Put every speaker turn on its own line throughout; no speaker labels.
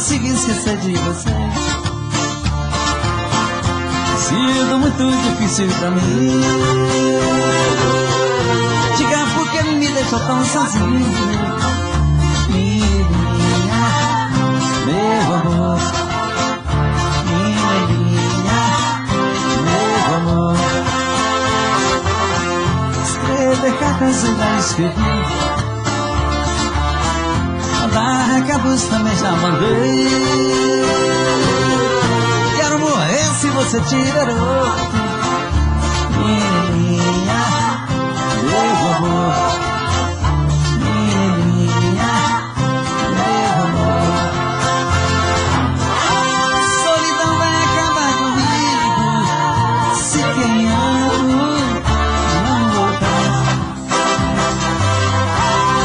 consigo esquecer de você. Sido muito difícil pra mim. Diga por que me deixou tão sozinho. Minha, meu amor. Minha, meu amor. Escrever cartas eu já escrevi. Mandar recados também já mandei. Quero morrer se você tiver outro. Minha, meu amor. Minha, meu amor. Solidão vai acabar comigo se quem amo não voltar.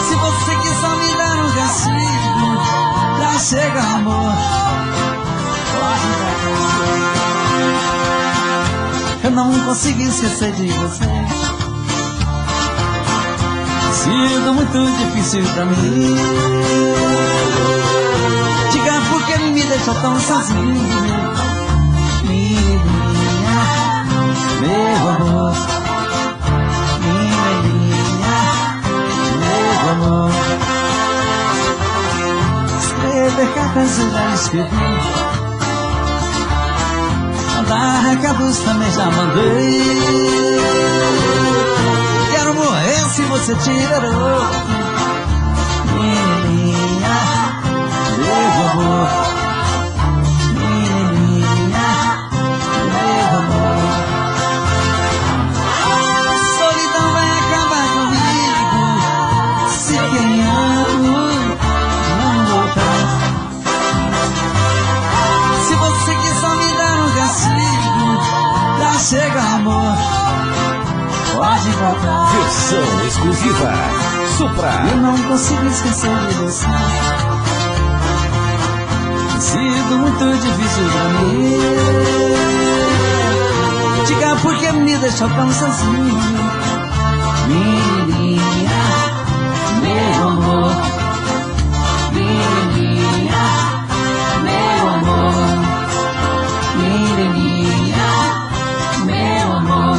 Se você quiser me dar um castigo, já chega amor. Eu não consigo esquecer de você. Sido muito difícil pra mim. Diga por que me deixou tão sozinho. Minha, meu amor. Minha, meu amor. Escrever cartas eu já escrevi. Mandar recados também já mandei. Quero morrer se você tiver outro. Minha, meu amor. Minha, meu amor. Solidão vai acabar comigo se quem amo não voltar. Se você quiser me dar um castigo, já chega amor, pode voltar.
Versão exclusiva Supra.
Eu não consigo esquecer de você. Tem sido muito difícil pra mim. Diga por que me deixou tão sozinho. Minha, meu amor. Minha, meu amor. Minha, meu amor.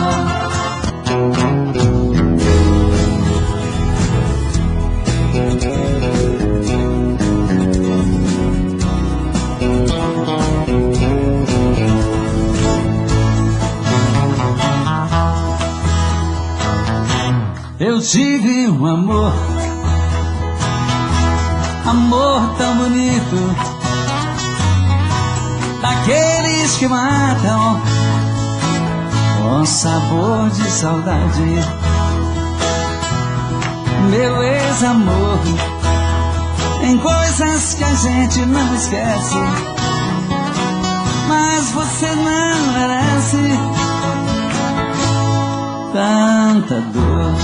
Eu tive um amor, amor tão bonito, daqueles que matam com sabor de saudade. Meu ex-amor, tem coisas que a gente não esquece, mas você não merece tanta dor.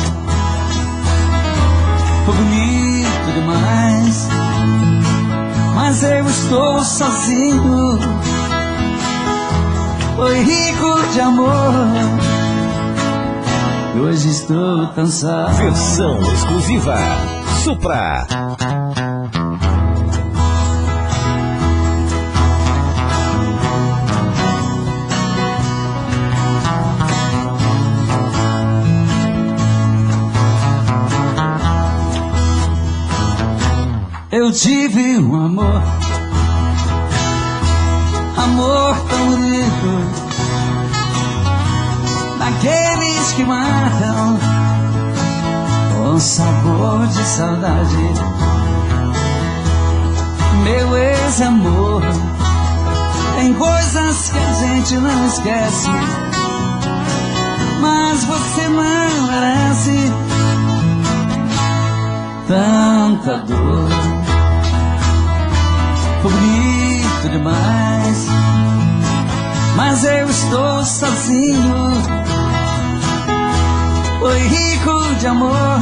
Foi bonito demais, mas eu estou sozinho. Foi rico de amor, e hoje estou tão só.
Versão exclusiva Supra.
Eu tive um amor, amor tão bonito, daqueles que matam com sabor de saudade. Meu ex-amor, tem coisas que a gente não esquece, mas você não merece tanta dor. Foi bonito demais, mas eu estou sozinho. Foi rico de amor,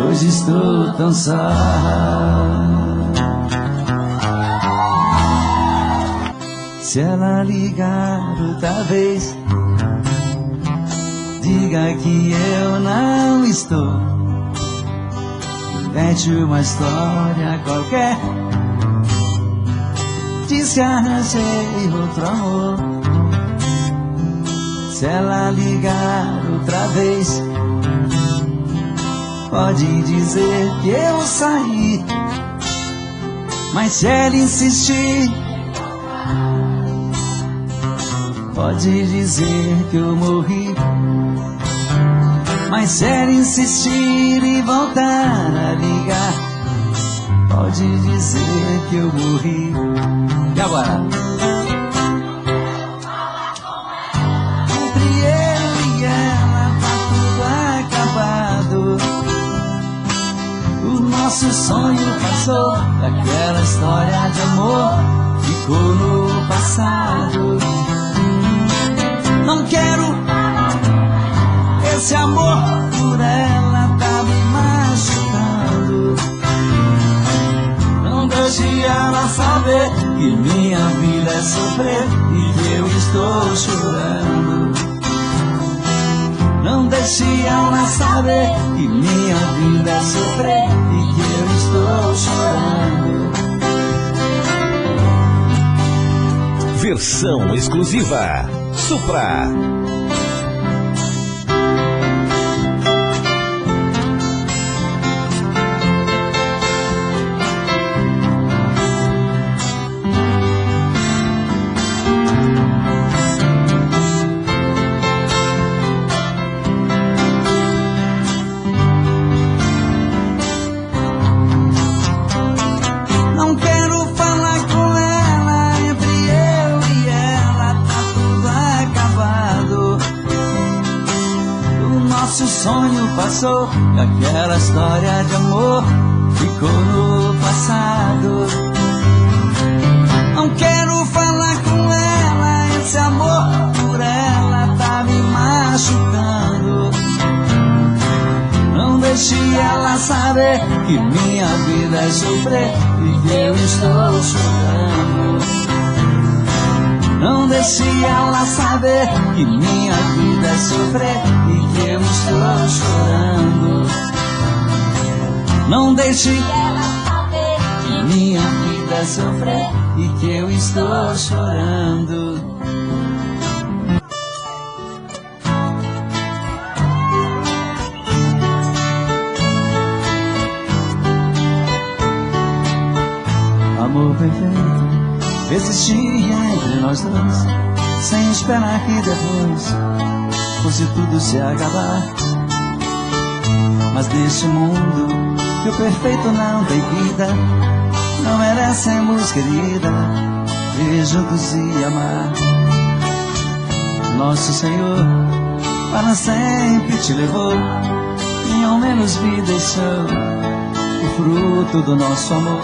hoje estou tão só. Se ela ligar outra vez, diga que eu não estou. Invente uma história qualquer disse arranjei outro amor. Se ela ligar outra vez, pode dizer que eu saí. Mas se ela insistir, pode dizer que eu morri. Mas se ela insistir e voltar a ligar, pode dizer que eu morri. E agora? Entre eu e ela tá tudo acabado. O nosso sonho passou, aquela história de amor ficou no passado. Não quero esse amor por ela, tá me machucando. Não deixe ela saber que minha vida é sofrer e que eu estou chorando. Não deixe ela saber que minha vida é sofrer e que eu estou chorando.
Versão exclusiva Supra.
Nosso sonho passou, aquela história de amor ficou no passado. Não quero falar com ela, esse amor por ela tá me machucando. Não deixe ela saber que minha vida é sofrer e que eu estou chorando. Não deixe ela saber que minha vida é sofrer e que eu estou chorando. Não deixe ela saber que minha vida é sofrer e que eu estou chorando. Amor perfeito existia entre nós dois, sem esperar que depois fosse tudo se acabar. Mas neste mundo que o perfeito não tem vida, não merecemos, querida, viver juntos e amar. Nosso Senhor para sempre te levou, e ao menos me deixou o fruto do nosso amor.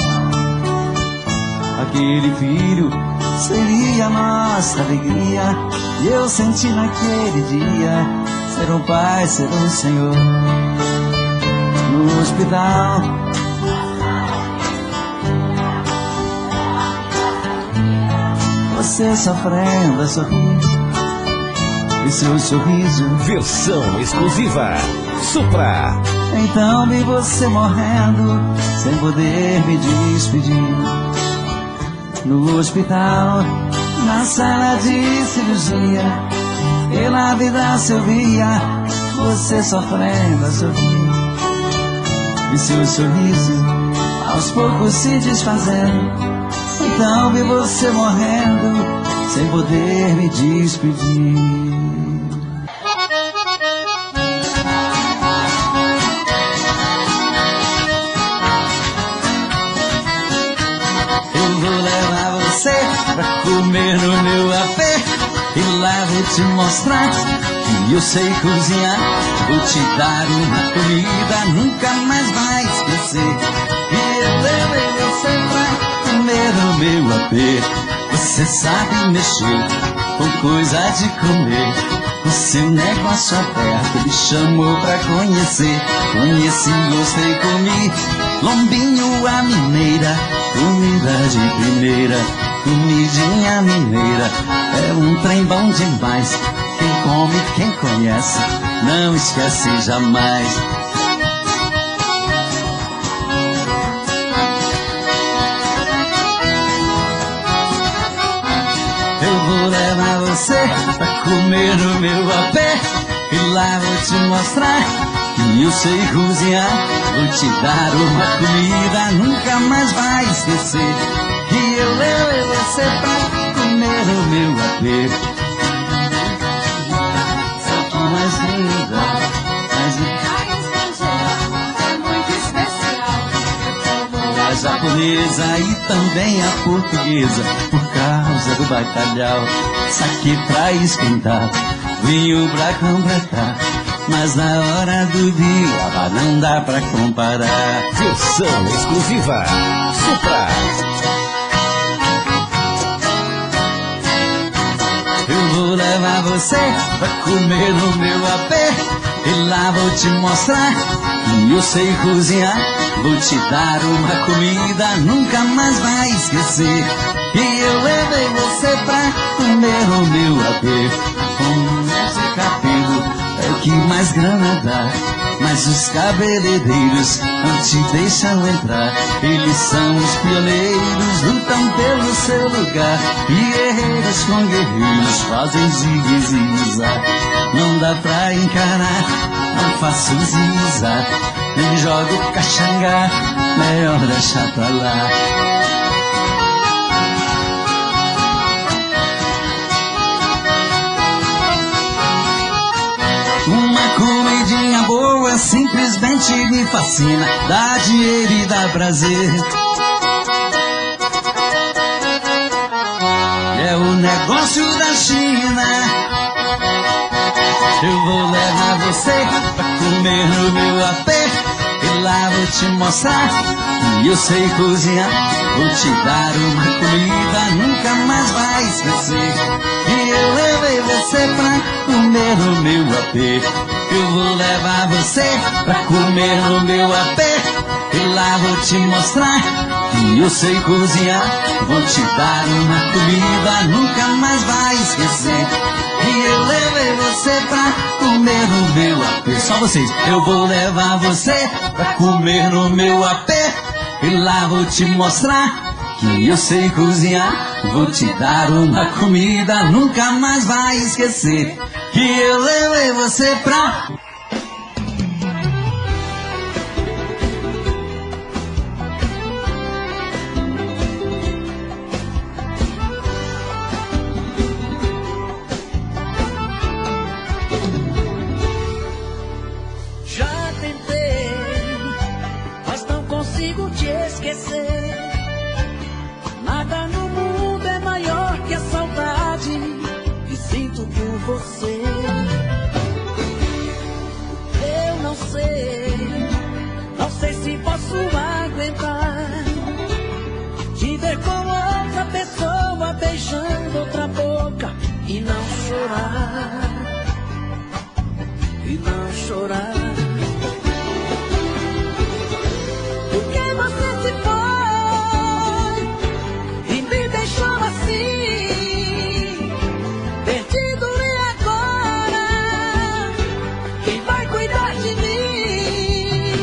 Aquele filho seria nossa alegria, e eu senti naquele dia ser um pai, ser um Senhor. No hospital, você sofrendo a sorrir, e seu sorriso.
Versão exclusiva Supra.
Então vi você morrendo, sem poder me despedir. No hospital, na sala de cirurgia, pela vida se ouvia você sofrendo a sorrir, e seu sorriso aos poucos se desfazendo. Então vi você morrendo, sem poder me despedir. Pra comer no meu apê, e lá vou te mostrar que eu sei cozinhar. Vou te dar uma comida, nunca mais vai esquecer. E eu levei você pra comer no meu apê. Você sabe mexer com coisa de comer, o seu negócio aberto me chamou pra conhecer. Conheci, gostei, comi lombinho à mineira, comida de primeira. Comidinha mineira é um trem bom demais. Quem come, quem conhece, não esquece jamais. vou levar você pra comer no meu apé. E lá vou te mostrar que eu sei cozinhar. Vou te dar uma comida, nunca mais vai esquecer. E eu levei você pra comer no meu apé. Só que mais linda, mais a japonesa e também a portuguesa, por causa do bacalhau. Saque pra esquentar, vinho pra completar, mas na hora do dia não dá pra comparar.
Versão exclusiva Supra.
Eu vou levar você pra comer no meu apé. E lá vou te mostrar que eu sei cozinhar. Vou te dar uma comida, nunca mais vai esquecer. E eu levei você pra comer no meu apé. Com esse cabelo é o que mais grana dá, mas os cabeleireiros não te deixam entrar. Eles são os pioneiros, lutam pelo seu lugar. E guerreiros com guerreiros fazem zigue-zigue-zá. Não dá pra encarar, não faço zigue-zá. Nem jogo caxangá, melhor deixar pra lá. Uma comidinha boa simplesmente me fascina. Dá dinheiro e dá prazer. É o negócio da China. Eu vou levar você pra comer no meu apé. E lá vou te mostrar que eu sei cozinhar. Vou te dar uma comida, nunca mais vai esquecer. E eu levei você pra comer no meu apé. Eu vou levar você pra comer no meu apé. E lá vou te mostrar que eu sei cozinhar. Vou te dar uma comida, nunca mais vai esquecer. E eu levei você pra comer no meu apé. Só vocês. Eu vou levar você pra comer no meu apé. E lá vou te mostrar que eu sei cozinhar. Vou te dar uma comida, nunca mais vai esquecer. Que eu levei você pra...
Já tentei, mas não consigo te esquecer. Nada no mundo é maior que a saudade que sinto por você. Eu não sei se posso aguentar te ver com outra pessoa beijando outra boca e não chorar, e não chorar. Porque você se foi e me deixou assim, perdido, e agora quem vai cuidar de mim?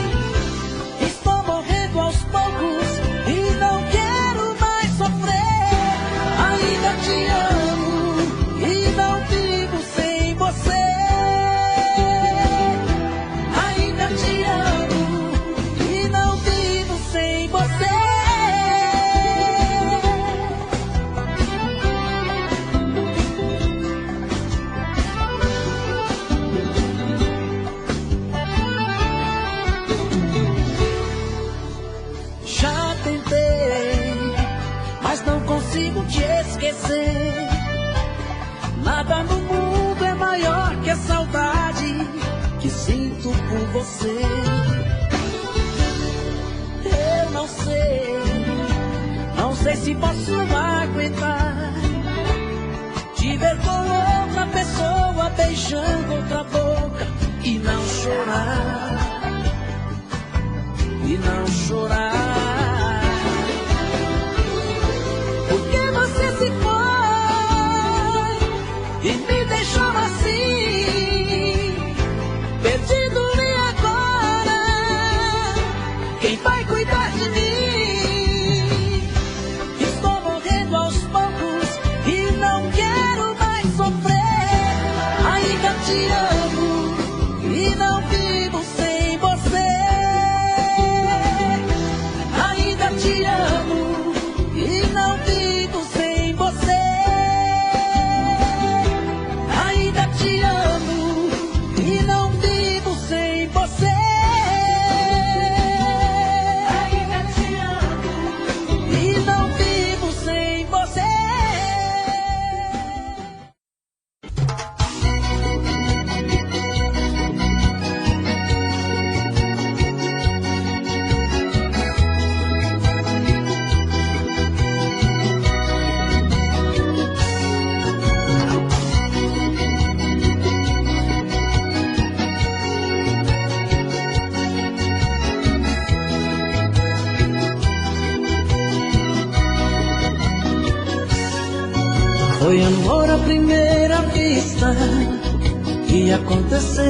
Estou morrendo aos poucos e não quero mais sofrer. Ainda te amo e não vivo sem você. Ainda te amo e não vivo sem você. Já tentei, mas não consigo te esquecer. Nada no mundo é maior que a saudade que sinto por você. Eu não sei se posso aguentar te ver com outra pessoa beijando outra boca e não chorar, e não chorar. Porque você se foi e me deixou assim, perdido, e agora quem vai cuidar de mim? Estou morrendo aos poucos e não quero lista que aconteceu.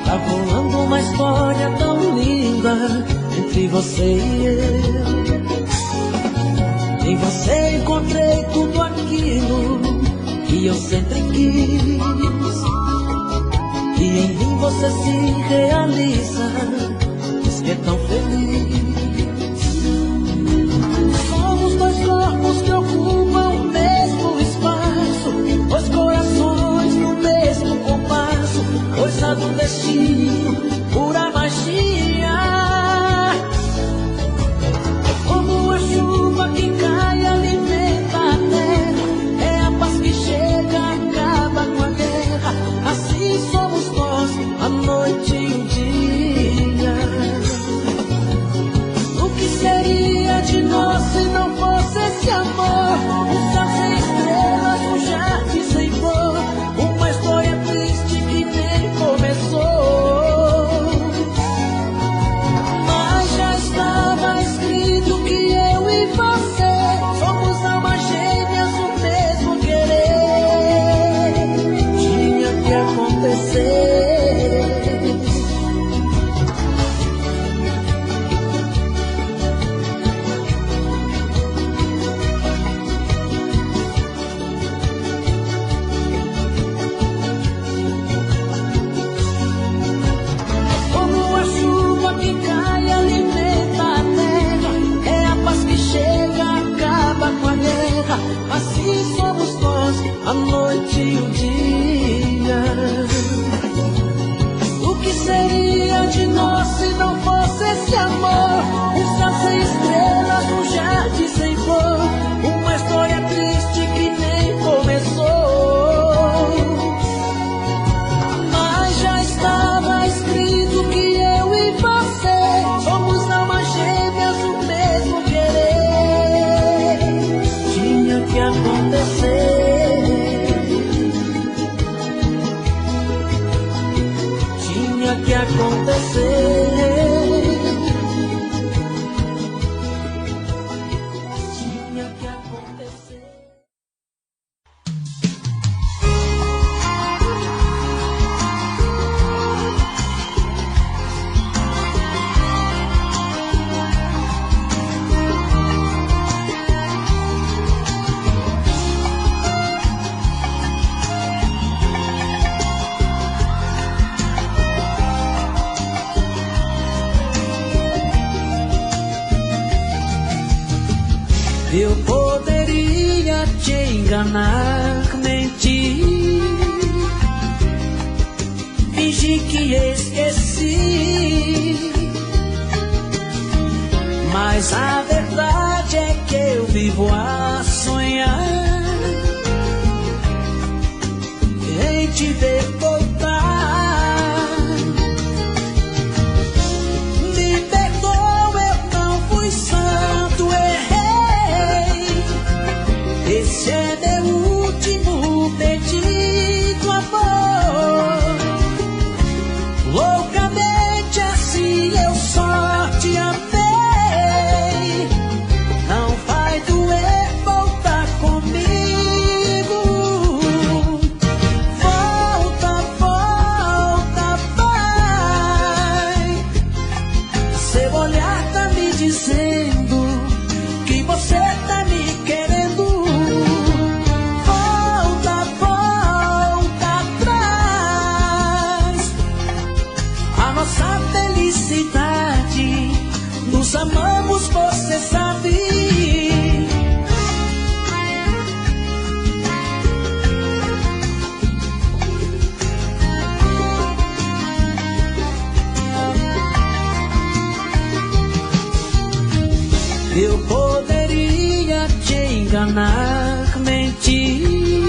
Tá rolando uma história tão linda entre você e eu. Em você encontrei tudo aquilo que eu sempre quis, e em mim você se realiza, diz que é tão feliz. Somos dois corpos que ocupam o mesmo espaço, dois corações no mesmo compasso, coisa do destino, pura magia. Como a chuva que cai alimenta a terra, é a paz que chega, acaba com a guerra. Assim somos nós, a noite e o dia. O que seria de nós se não fosse esse amor? Um céu sem estrelas, um jardim sem flor, uma história triste que nem começou. Mas já estava escrito que eu e você somos almas gêmeas, o mesmo querer. Tinha que acontecer. Como a chuva que cai alimenta a terra, é a paz que chega, acaba com a guerra. Assim somos nós, a noite e o dia. O que seria de nós se não fosse esse amor? Um céu sem estrelas, um jardim sem flor, uma história triste que nem começou. Mas já estava escrito que eu e você somos almas gêmeas, o mesmo querer. Tinha que acontecer. Tinha que acontecer. Tinha que acontecer. Eu poderia te enganar, mentir, fingir que esqueci, mas a verdade é que eu vivo a sonhar em te ver voltar. Me perdoa, eu não fui santo, errei. Esse é meu último pedido, amor. Loucamente assim eu só te amei. Não vai doer voltar comigo. Volta, volta, vai. Seu olhar tá me dizendo que você tá me querendo. Volta, volta atrás. A nossa felicidade, nos amamos, você sabe. Eu poderia te enganar, mentir,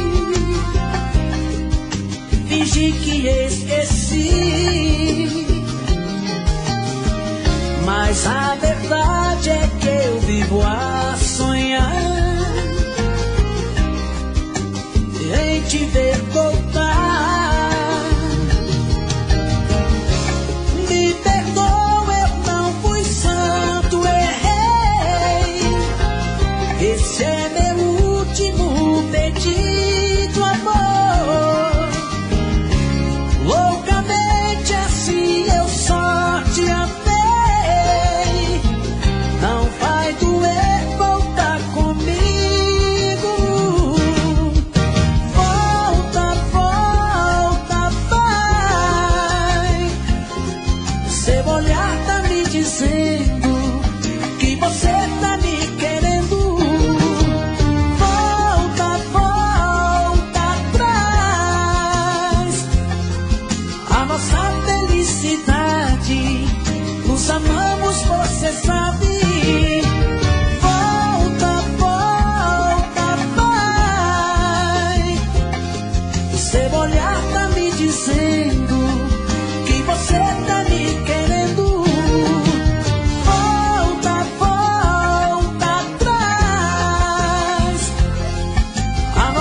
fingir que esqueci, mas a verdade é que eu vivo a sonhar em te ver voltar. Me perdoa, eu não fui santo, errei. Esse é meu último pedido.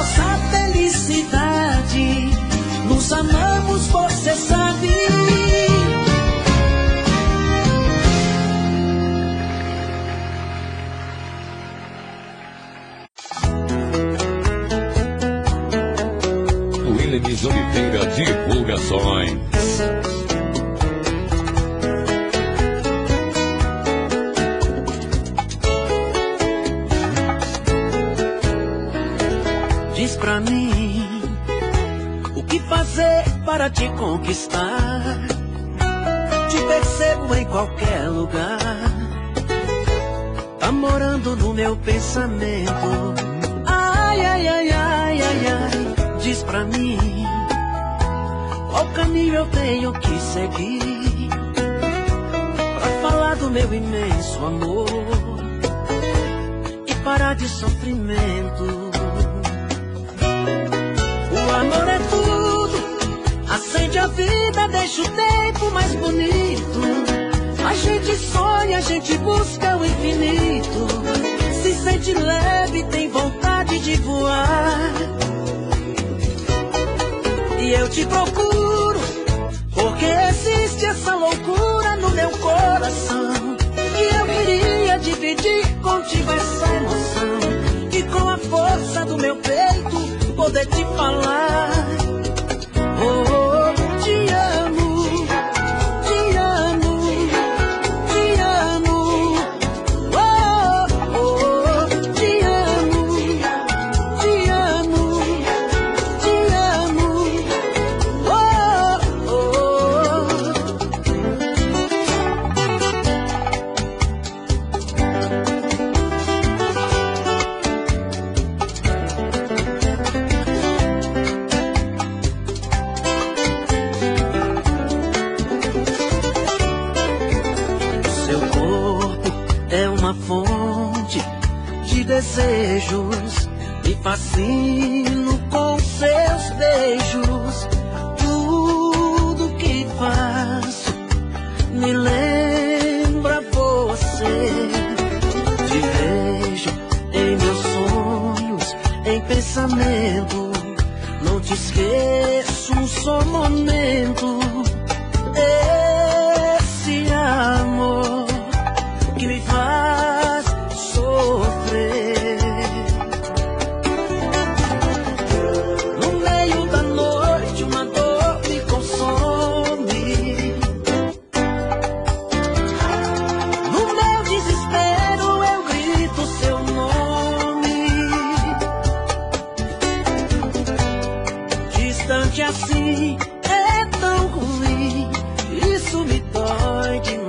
nossa felicidade. Nos amamos, você sabe.
Williams Oliveira Divulgações.
Diz pra mim o que fazer para te conquistar. Te percebo em qualquer lugar, tá morando no meu pensamento. Ai, ai, ai, ai, ai, ai. Diz pra mim qual caminho eu tenho que seguir pra falar do meu imenso amor e parar de sofrimento. O amor é tudo, acende a vida, deixa o tempo mais bonito. A gente sonha, a gente busca o infinito, se sente leve, tem vontade de voar. E eu te procuro, porque existe essa loucura no meu coração. E eu queria dividir contigo essa emoção, e com a força do meu peito poder te falar. Oh, oh, te amo, te amo, te amo. Oh, oh, te amo, te amo, te amo. Oh, oh. Seu corpo é uma fonte de desejos, me fascino com seus beijos. Tudo que faço me lembra você. Te vejo em meus sonhos, em pensamento. Não te esqueço um só momento. Esse amor que me faz sofrer. No meio da noite uma dor me consome. No meu desespero eu grito seu nome. Distante assim é tão ruim, isso me dói demais.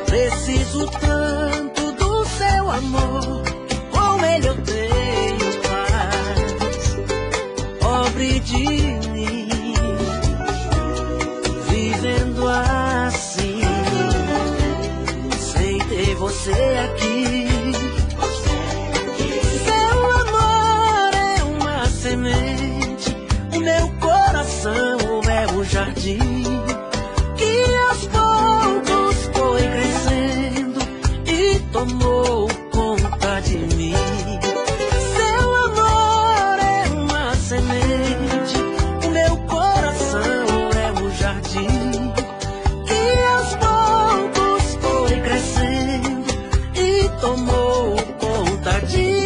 Preciso tanto do seu amor, com ele eu tenho paz. Pobre de mim, vivendo assim, sem ter você aqui. Seu amor é uma semente, o meu coração é o jardim que aos poucos foi crescendo e tomou conta de mim. Seu amor é uma semente, o meu coração é o jardim que aos poucos foi crescendo e tomou conta de mim.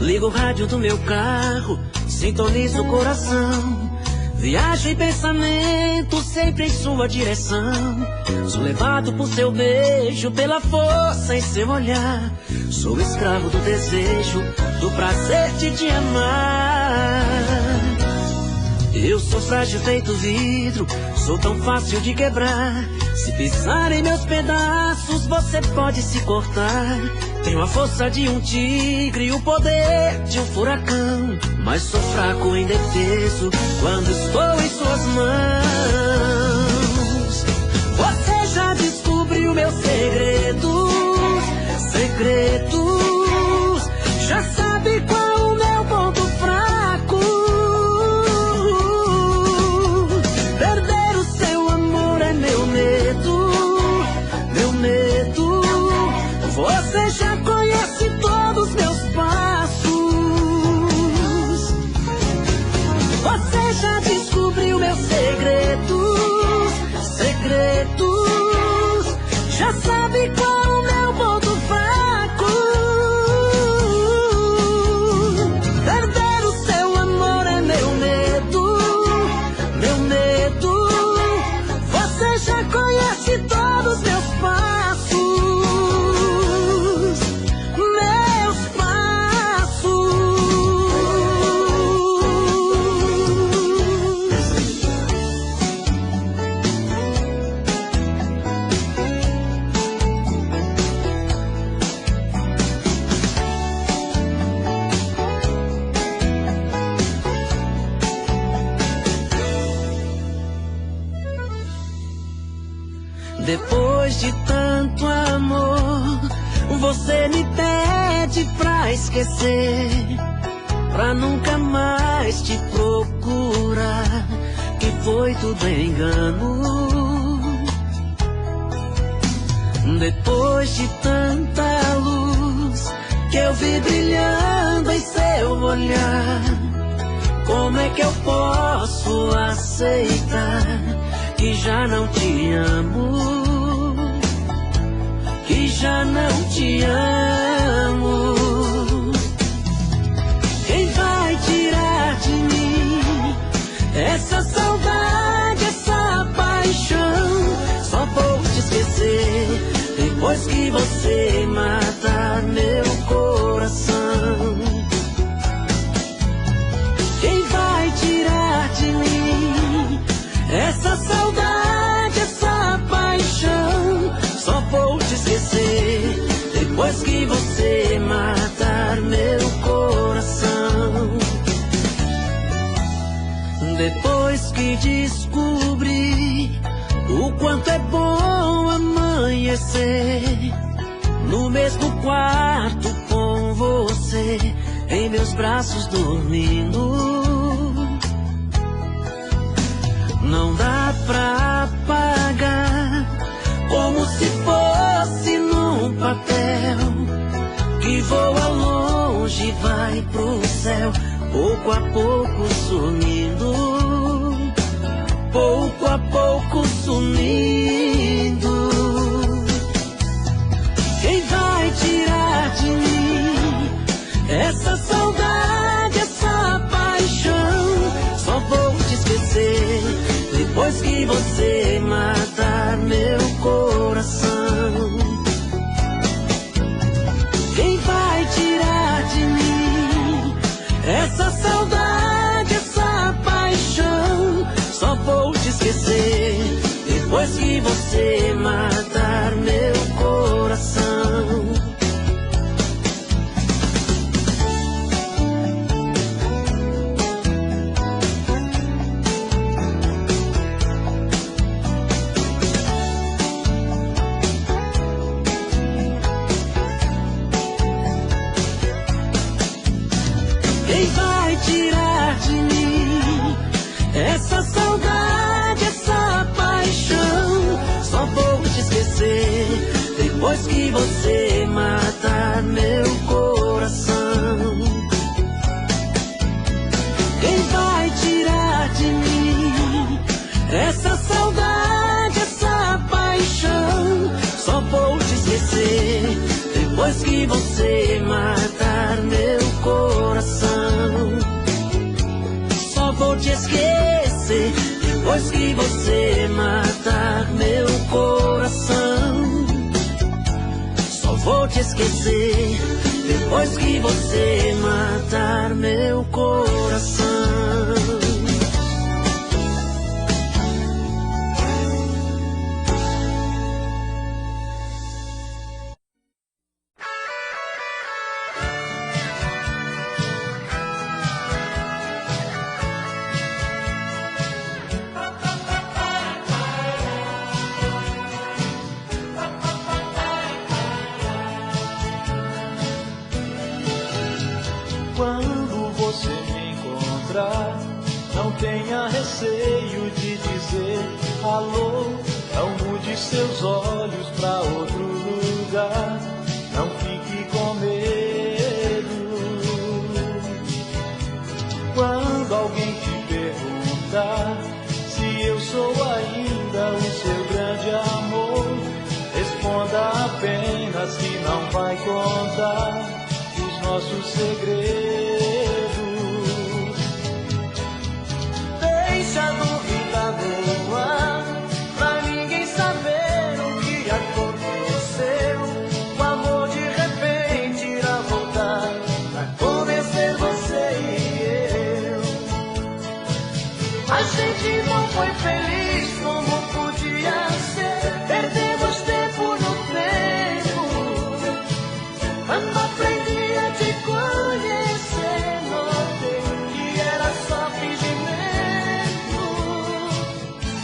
Ligo o rádio do meu carro, sintonizo o coração. Viajo em pensamento, sempre em sua direção. Sou levado por seu beijo, pela força em seu olhar. Sou escravo do desejo, do prazer de te amar. Eu sou frágil feito vidro, sou tão fácil de quebrar. Se pisar em meus pedaços, você pode se cortar. Tenho a força de um tigre e o poder de um furacão, mas sou fraco e indefeso quando estou em suas mãos. Você já descobriu meus segredos, já sabe qual o meu ponto fraco. Perder o seu amor é meu medo, meu medo. Você já conhece todos os meus passos. Você já descobriu meus segredos, já sabe qual o meu ponto fraco. Perder o seu amor é meu medo, meu medo. Você já conhece todos os meus passos, meus passos. Depois de tanto amor, você me pede pra esquecer, pra nunca mais te procurar, que foi tudo engano. Depois de tanta luz que eu vi brilhando em seu olhar, como é que eu posso aceitar que já não te amo, que já não te amo? Quem vai tirar de mim essa saudade, essa paixão? Só vou te esquecer depois que você matar meu coração. Quem vai tirar de mim essa saudade, essa paixão? Só vou te esquecer depois que você matar meu coração. Depois que descobri o quanto é bom amanhecer no mesmo quarto com você, em meus braços dormindo, não dá pra apagar, como se fosse num papel que voa longe, vai pro céu, pouco a pouco sumindo, pouco a pouco sumindo. Quem vai tirar de mim essa saudade, essa paixão? Só vou te esquecer depois que você matar meu coração. Quem vai tirar de mim essa saudade, essa paixão? Só vou te esquecer depois que você matar meu coração. Quem vai tirar de mim essa saudade, essa paixão? Só vou te esquecer depois que você matar meu coração. Quem vai tirar de mim essa saudade, essa paixão? Só vou te esquecer depois que você matar meu coração. Só vou te esquecer depois que você matar meu coração. Só vou te esquecer depois que você matar meu coração.
você me encontrar, não tenha receio de dizer alô. Não mude seus olhos pra outro lugar, não fique com medo. Quando alguém te perguntar se eu sou ainda o seu grande amor, responda apenas que não vai contar os nossos segredos. Deixa a dúvida no ar, pra ninguém saber o que aconteceu. O amor de repente irá voltar pra convencer você e eu. A gente não foi feliz como podia ser, perdemos tempo no tempo. Quando aprendi a te conhecer, notei que era só fingimento.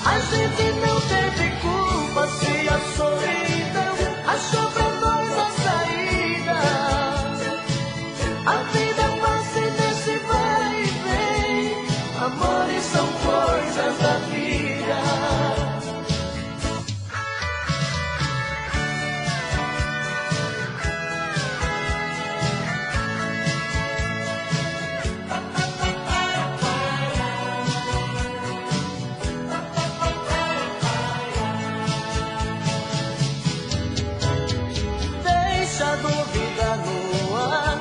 A gente não teve culpa se a solidão achou pra nós a saída. A vida passa nesse vai e vem, amores são coisas da vida. Deixa a dúvida no ar,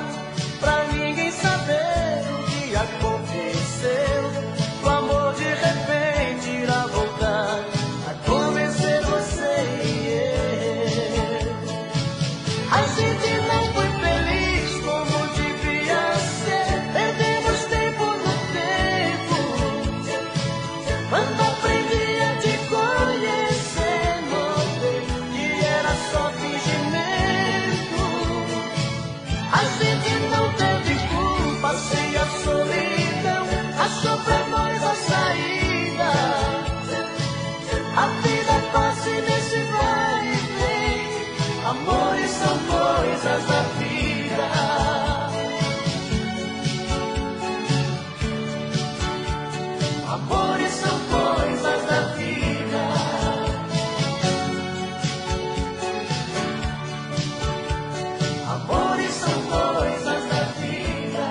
pra ninguém saber o que aconteceu. O amor de repente irá voltar a convencer você e eu. A gente não foi feliz como devia ser, perdemos tempo no tempo. Quando aprendi a te conhecer, notei que era só fingimento. A gente não teve culpa se a solidão achou pra nós a saída. A vida passa nesse vai e vem, amores são coisas da vida. Amores são coisas da vida. Amores são coisas da vida.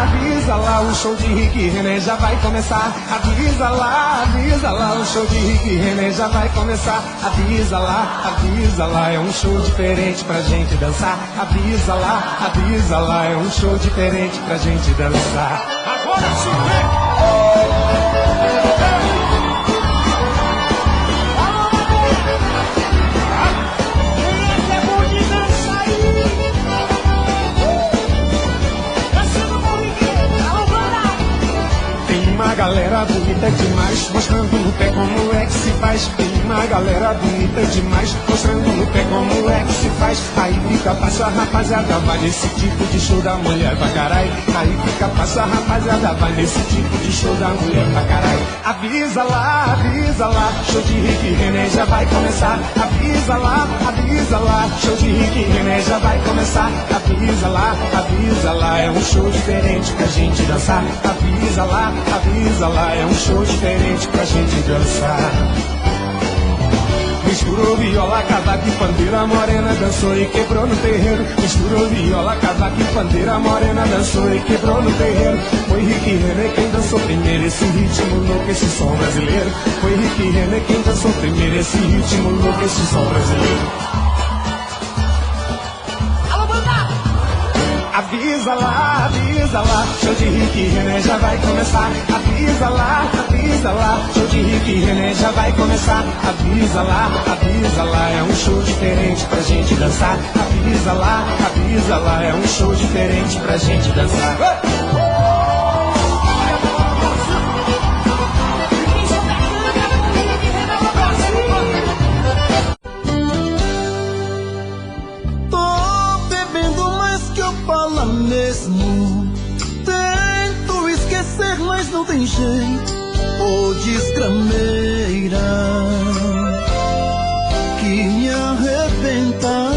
Avisa lá, o show de Rick e René já vai começar. Avisa lá, o show de Rick e René já vai começar. Avisa lá, é um show diferente pra gente dançar. Avisa lá, é um show diferente pra gente dançar. Agora sim, vem! Uma galera bonita demais, mostrando no pé como é que se faz. Tem uma galera bonita demais, mostrando no pé como é que se faz. Aí fica passa, rapaziada, vai nesse tipo de show da mulher pra caralho. Aí fica passa, rapaziada, vai nesse tipo de show da mulher pra caralho. Avisa lá, show de Rick e René já vai começar. Avisa lá, show de Rick e René já vai começar. Avisa lá, é um show diferente pra gente dançar. Avisa lá, é um show diferente pra gente dançar. Misturou viola, cavaco e pandeira, morena dançou e quebrou no terreiro. Misturou viola, cavaco e pandeira, morena dançou e quebrou no terreiro. Foi Rick e René quem dançou primeiro esse ritmo louco, esse som brasileiro. Foi Rick e René quem dançou primeiro esse ritmo louco, esse som brasileiro. avisa lá, show de Rick e René já vai começar. Avisa lá, show de Rick e René já vai começar. Avisa lá, é um show diferente pra gente dançar. Avisa lá, é um show diferente pra gente dançar.
Fala mesmo, tento esquecer, mas não tem jeito. Ô desgrameira que me arrebenta.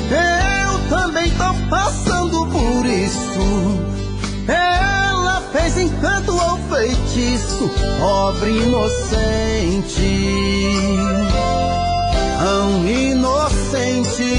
Eu também tô passando por isso. Ela fez encanto ou feitiço, pobre inocente, tão inocente.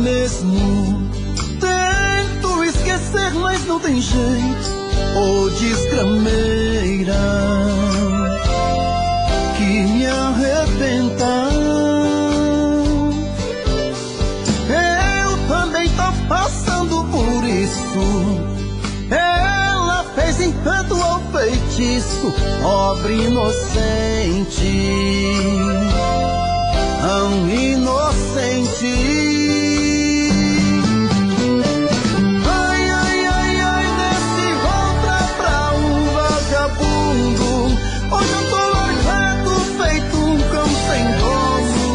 Mesmo tento esquecer, mas não tem jeito. Ô desgrameira que me arrebenta. Eu também tô passando por isso. Ela fez encanto ou feitiço, pobre inocente, tão inocente. Hoje eu tô largado, feito um cão sem dono.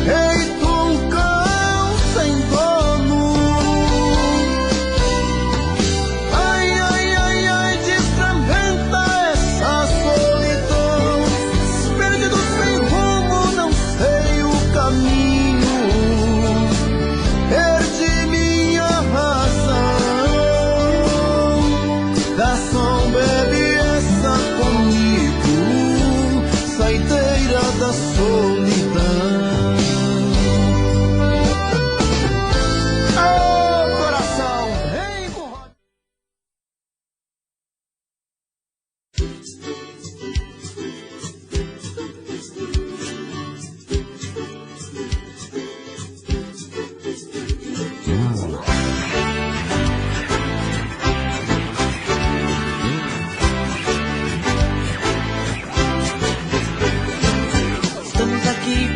Feito um cão sem dono. Ai, ai, ai, ai, desfragmenta essa solidão. Perdido sem rumo, não sei o caminho. Perdi minha razão. Garçom, bebe comigo, saideira da solidão. Oh, coração, vem com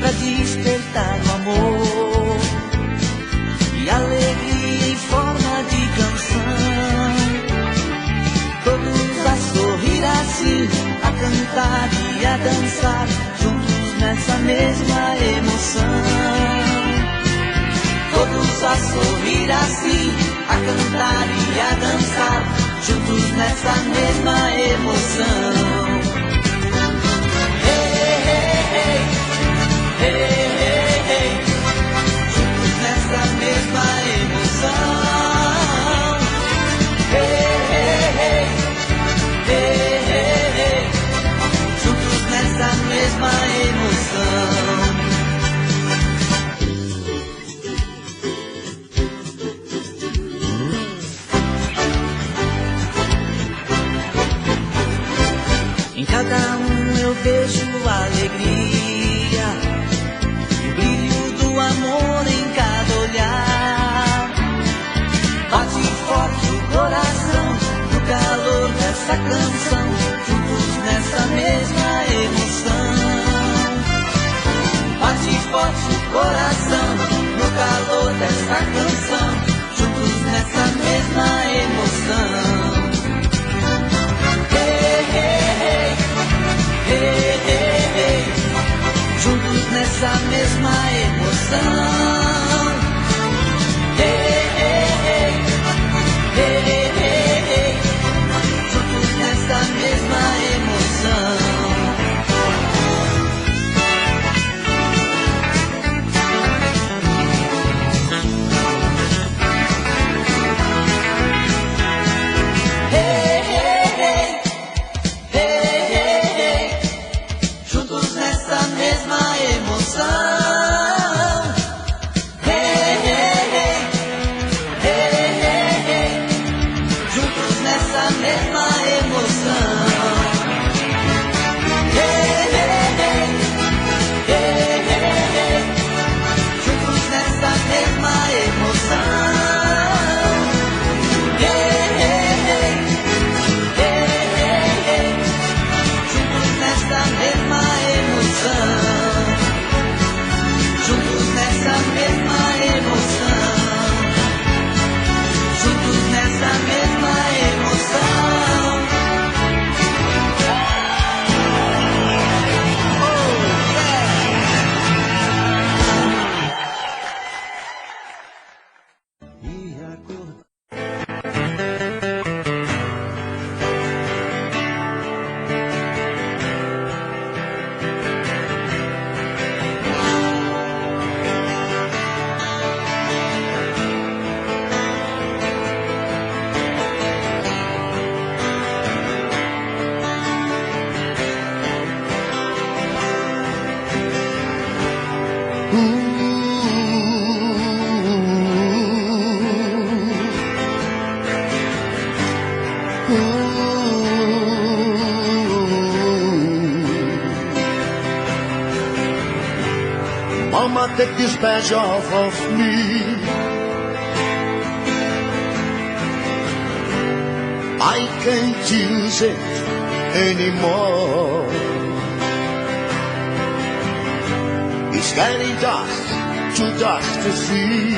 pra despertar o amor e alegria em forma de canção. Todos a sorrir assim, a cantar e a dançar, juntos nessa mesma emoção. Todos a sorrir assim, a cantar e a dançar, juntos nessa mesma emoção. Hey, hey, hey, juntos nessa mesma emoção. Hey, hey, hey, hey, hey, hey, juntos nessa mesma emoção. Em cada um eu vejo alegria, amor em cada olhar. Bate forte o coração no calor dessa canção, juntos nessa mesma emoção. Bate forte o coração no calor dessa canção, juntos nessa mesma emoção. Hey, hey, hey, hey, hey, hey.
Mama, take this badge off of me. I can't use it anymore. It's getting dark, too dark to see.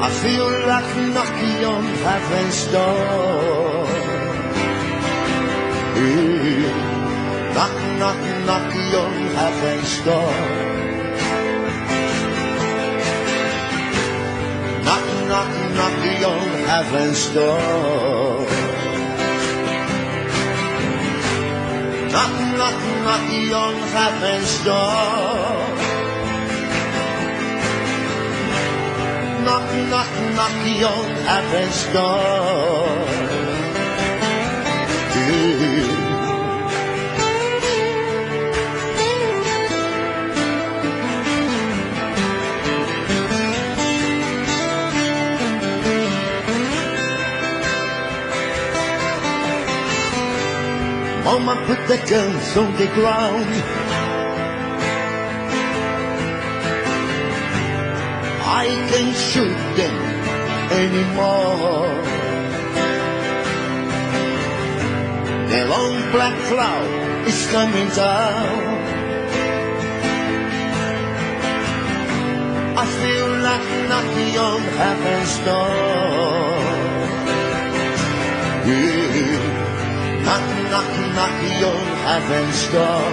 I feel like knocking on heaven's door. Yeah. Knock, knock, knock on heaven's door. Knock, knock, knock on heaven's door. Knock, knock, knock on heaven's door. Knock, knock, knock on heaven's door. Yeah. Mama, put the guns on the ground. I can't shoot them anymore. The long black cloud is coming down. I feel like knocking on heaven's door. Yeah. Knock, knock, knock on heaven's door.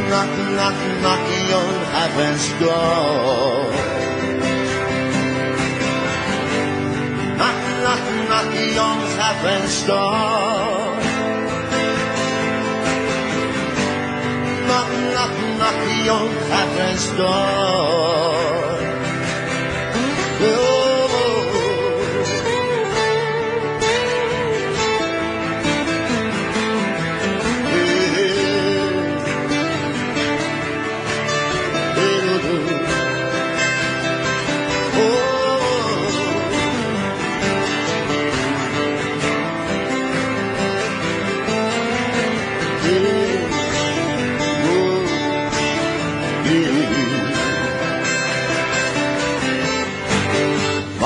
Knock, knock, knock on heaven's door. Knock, knock, knock on heaven's door. Knock, knock, knock on heaven's door. Oh.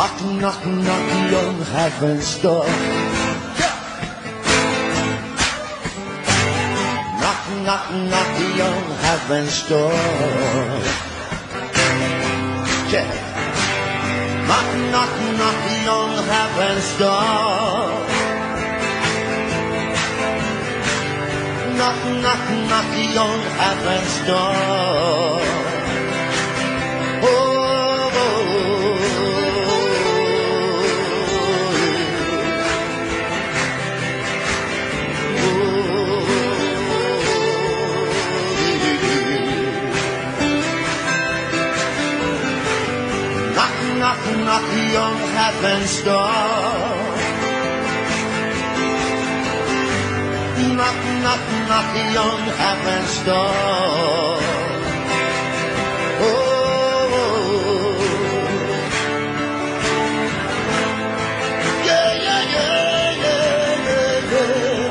Knock, knock, knock on heaven's door. Knock, knock, knock on heaven's door. Yeah. Knock, knock, knock on heaven's door. Knock, knock, knock on heaven's door. Oh. Knock, knock on heaven's door. Knock, knock, knock on heaven's door. Oh. Yeah, yeah, yeah, yeah, yeah, yeah.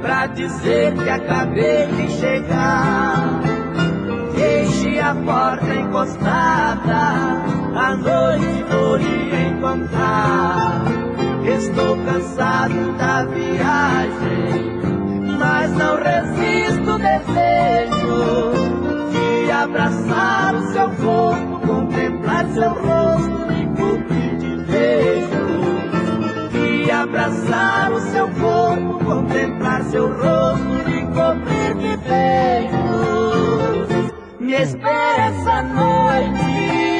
Pra dizer que acabei de chegar. Deixe a porta encostada, à noite vou lhe encontrar. Estou cansado da viagem, mas não resisto ao desejo de abraçar o seu corpo, contemplar seu rosto, me cobrir de beijo. De abraçar o seu corpo, contemplar seu rosto cobrir de beijos. Me espera essa noite,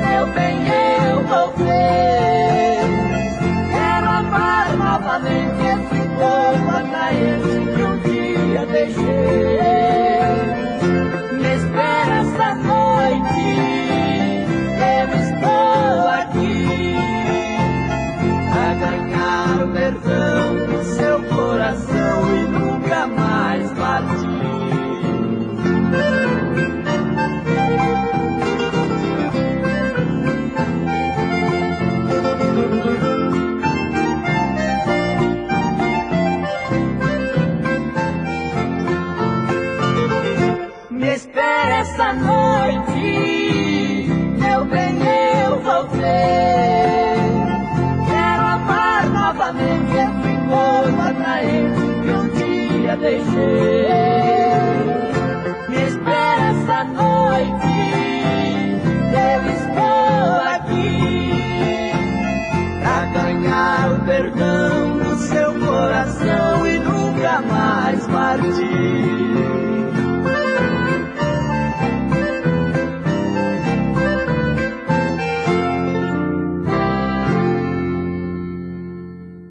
meu bem, eu voltei. Quero amar novamente esse povo atraente que um dia deixei. Me espera essa noite, eu estou aqui a ganhar o perdão do seu coração e nunca mais partir. Me espera essa noite, meu bem, eu voltei. Quero amar novamente esse corpo atraente que um dia deixei. Me espera essa noite, eu estou aqui pra ganhar o perdão do seu coração e nunca mais partir.